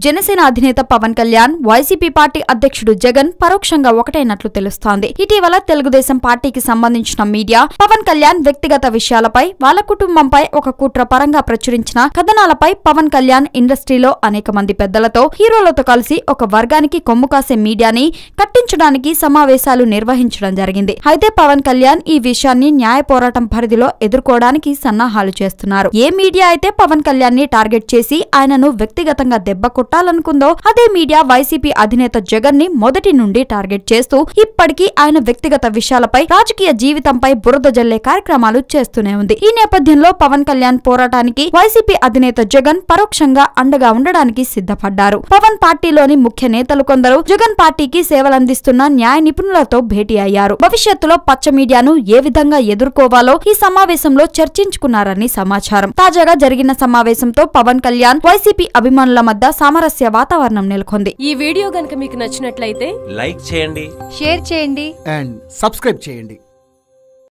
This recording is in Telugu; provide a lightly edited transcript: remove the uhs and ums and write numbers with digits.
జనసేన అధినేత పవన్ కళ్యాణ్, వైసీపీ పార్టీ అధ్యక్షుడు జగన్ పరోక్షంగా ఒకటైనట్లు తెలుస్తోంది. ఇటీవల తెలుగుదేశం పార్టీకి సంబంధించిన మీడియా పవన్ కళ్యాణ్ వ్యక్తిగత విషయాలపై, వాళ్ళ కుటుంబంపై ఒక కుట్ర పరంగా ప్రచురించిన కథనాలపై పవన్ కళ్యాణ్ ఇండస్ట్రీలో అనేక మంది పెద్దలతో, హీరోలతో కలిసి ఒక వర్గానికి కొమ్ము కాసే మీడియాని కట్టించడానికి సమావేశాలు నిర్వహించడం జరిగింది. అయితే పవన్ కళ్యాణ్ ఈ విషయాన్ని న్యాయ పోరాటం పరిధిలో ఎదుర్కోవడానికి సన్నాహాలు చేస్తున్నారు. ఏ మీడియా అయితే పవన్ కళ్యాణ్ ని టార్గెట్ చేసి ఆయనను వ్యక్తిగతంగా దెబ్బ కొట్టాలనుకుందో అదే మీడియా వైసీపీ అధినేత జగన్ ని మొదటి నుండి టార్గెట్ చేస్తూ ఇప్పటికీ ఆయన వ్యక్తిగత విషయాలపై, రాజకీయ జీవితంపై బురద జల్లే కార్యక్రమాలు చేస్తూనే ఉంది. ఈ నేపథ్యంలో పవన్ కళ్యాణ్ పోరాటానికి వైసీపీ అధినేత జగన్ పరోక్షంగా అండగా ఉండడానికి సిద్ధపడ్డారు. పవన్ పార్టీలోని ముఖ్య నేతలు కొందరు జగన్ పార్టీకి సేవలందిస్తున్న న్యాయ నిపుణులతో భేటీ అయ్యారు. భవిష్యత్తులో పచ్చ మీడియాను ఏ విధంగా ఎదుర్కోవాలో ఈ సమావేశంలో చర్చించుకున్నారని సమాచారం. తాజాగా జరిగిన సమావేశంతో పవన్ కళ్యాణ్, వైసీపీ అభిమానుల మధ్య సామరస్య వాతావరణం నెలకొంది. ఈ వీడియో గనుక మీకు నచ్చినట్లయితే లైక్ చేయండి, షేర్ చేయండి అండ్ సబ్స్క్రైబ్ చేయండి.